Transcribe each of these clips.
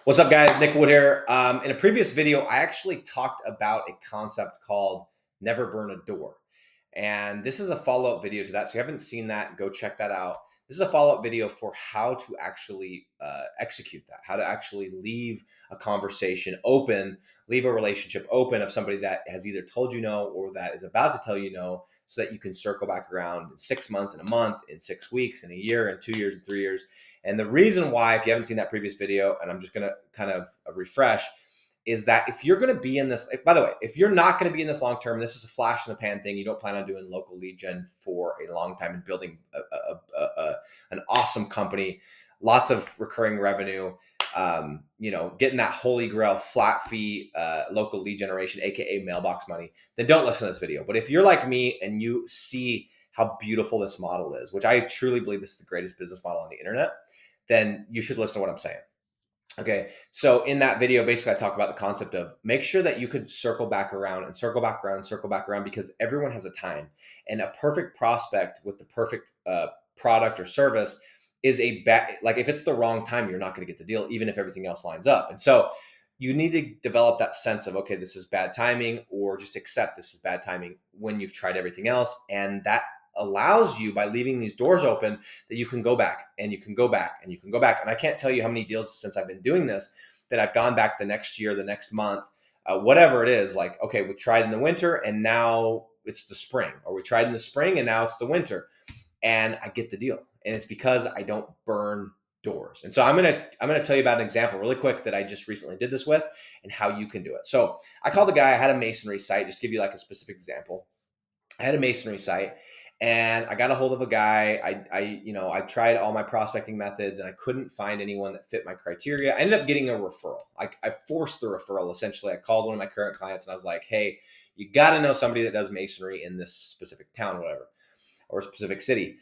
What's up, guys? Nick Wood here. In a previous video, I actually talked about a concept called never burn a door. And this is a follow-up video to that. So if you haven't seen that, go check that out. This is a follow-up video for how to actually execute that, how to actually leave a conversation open, leave a relationship open of somebody that has either told you no or that is about to tell you no, so that you can circle back around in 6 months, in a month, in 6 weeks, in a year, in 2 years, in 3 years. And the reason why, if you haven't seen that previous video, and I'm just going to kind of refresh, is that if you're going to be in this, by the way, if you're not going to be in this long term, and this is a flash in the pan thing, you don't plan on doing local lead gen for a long time and building an awesome company, lots of recurring revenue, getting that holy grail flat fee local lead generation, aka mailbox money, then don't listen to this video. But if you're like me and you see how beautiful this model is, which I truly believe this is the greatest business model on the internet, then you should listen to what I'm saying. Okay, so in that video, basically I talk about the concept of make sure that you could circle back around and circle back around and circle back around, because everyone has a time, and a perfect prospect with the perfect product or service is like if it's the wrong time, you're not going to get the deal, even if everything else lines up. And so you need to develop that sense of, okay, this is bad timing, or just accept this is bad timing when you've tried everything else. And that allows you, by leaving these doors open, that you can go back and you can go back and you can go back. And I can't tell you how many deals since I've been doing this that I've gone back the next year, the next month, whatever it is. Like, okay, we tried in the winter and now it's the spring, or we tried in the spring and now it's the winter, and I get the deal. And it's because I don't burn doors. And so I'm gonna tell you about an example really quick that I just recently did this with, and how you can do it. So I called a guy. I had a masonry site. Just to give you like a specific example, I had a masonry site, and I got a hold of a guy. I tried all my prospecting methods and I couldn't find anyone that fit my criteria. I ended up getting a referral. I forced the referral. Essentially, I called one of my current clients and I was like, hey, you got to know somebody that does masonry in this specific town, whatever, or specific city.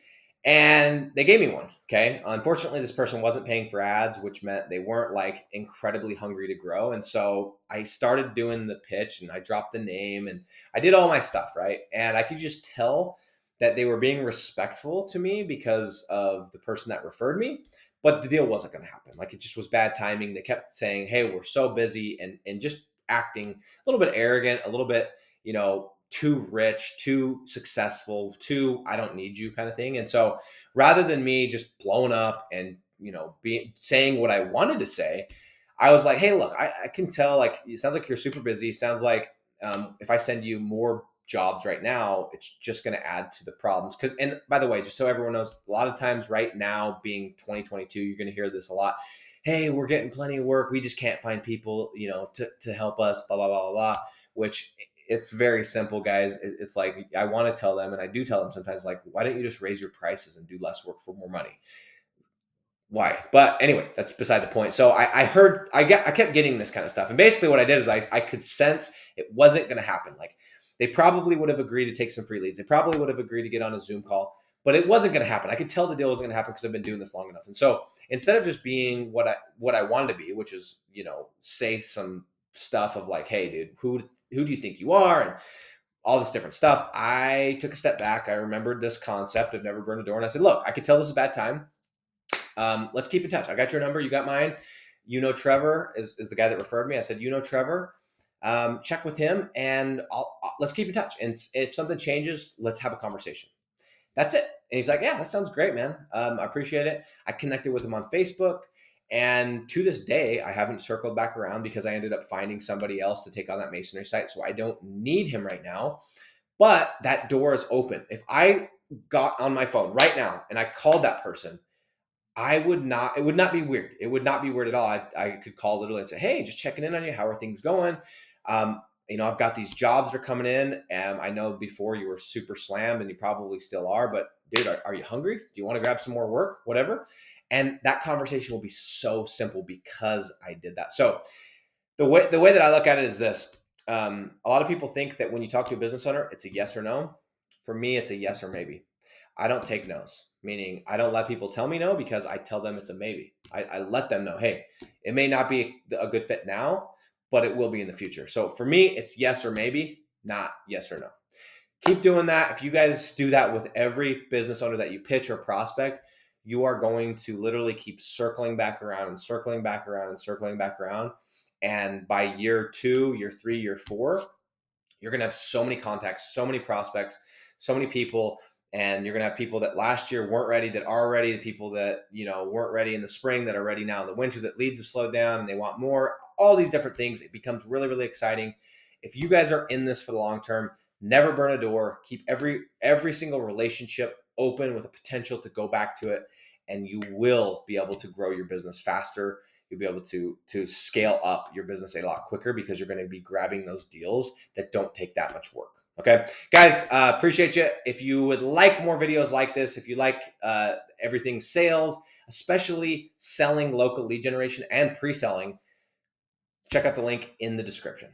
And they gave me one. Okay. Unfortunately, this person wasn't paying for ads, which meant they weren't like incredibly hungry to grow. And so I started doing the pitch and I dropped the name and I did all my stuff. Right. And I could just tell that they were being respectful to me because of the person that referred me, but the deal wasn't going to happen. Like, it just was bad timing. They kept saying, hey, we're so busy, and just acting a little bit arrogant, a little bit, too rich, too successful, too I don't need you kind of thing. And so rather than me just blowing up and, saying what I wanted to say, I was like, hey, look, I can tell, like, it sounds like you're super busy. Sounds like if I send you more jobs right now, it's just going to add to the problems. And by the way, just so everyone knows, a lot of times right now, being 2022, you're going to hear this a lot. Hey, we're getting plenty of work. We just can't find people, to help us, blah, blah, blah, blah, blah, which it's very simple, guys. It's like, I want to tell them, and I do tell them sometimes, like, why don't you just raise your prices and do less work for more money? Why? But anyway, that's beside the point. So I kept getting this kind of stuff. And basically what I did is I could sense it wasn't going to happen. Like, they probably would have agreed to take some free leads. They probably would have agreed to get on a Zoom call, but it wasn't going to happen. I could tell the deal wasn't going to happen because I've been doing this long enough. And so instead of just being what I wanted to be, which is, say some stuff of like, hey, dude, who do you think you are? And all this different stuff. I took a step back. I remembered this concept of never burn a door. And I said, look, I could tell this is a bad time. Let's keep in touch. I got your number. You got mine. Trevor is the guy that referred me. I said, Trevor, check with him and let's keep in touch. And if something changes, let's have a conversation. That's it. And he's like, yeah, that sounds great, man. I appreciate it. I connected with him on Facebook. And to this day, I haven't circled back around because I ended up finding somebody else to take on that masonry site. So I don't need him right now, but that door is open. If I got on my phone right now and I called that person, it would not be weird. It would not be weird at all. I could call literally and say, hey, just checking in on you. How are things going? I've got these jobs that are coming in. And I know before you were super slammed and you probably still are, but dude, are you hungry? Do you want to grab some more work? Whatever. And that conversation will be so simple because I did that. So the way that I look at it is this. A lot of people think that when you talk to a business owner, it's a yes or no. For me, it's a yes or maybe. I don't take no's, meaning I don't let people tell me no because I tell them it's a maybe. I let them know, hey, it may not be a good fit now, but it will be in the future. So for me, it's yes or maybe, not yes or no. Keep doing that. If you guys do that with every business owner that you pitch or prospect, you are going to literally keep circling back around and circling back around and circling back around. And by year 2, year 3, year 4, you're going to have so many contacts, so many prospects, so many people. And you're going to have people that last year weren't ready that are ready, the people that, weren't ready in the spring that are ready now in the winter, that leads have slowed down and they want more, all these different things. It becomes really, really exciting. If you guys are in this for the long term, never burn a door. Keep every single relationship open with the potential to go back to it, and you will be able to grow your business faster. You'll be able to scale up your business a lot quicker because you're going to be grabbing those deals that don't take that much work. Okay, guys, appreciate you. If you would like more videos like this, if you like everything sales, especially selling local lead generation and pre-selling, check out the link in the description.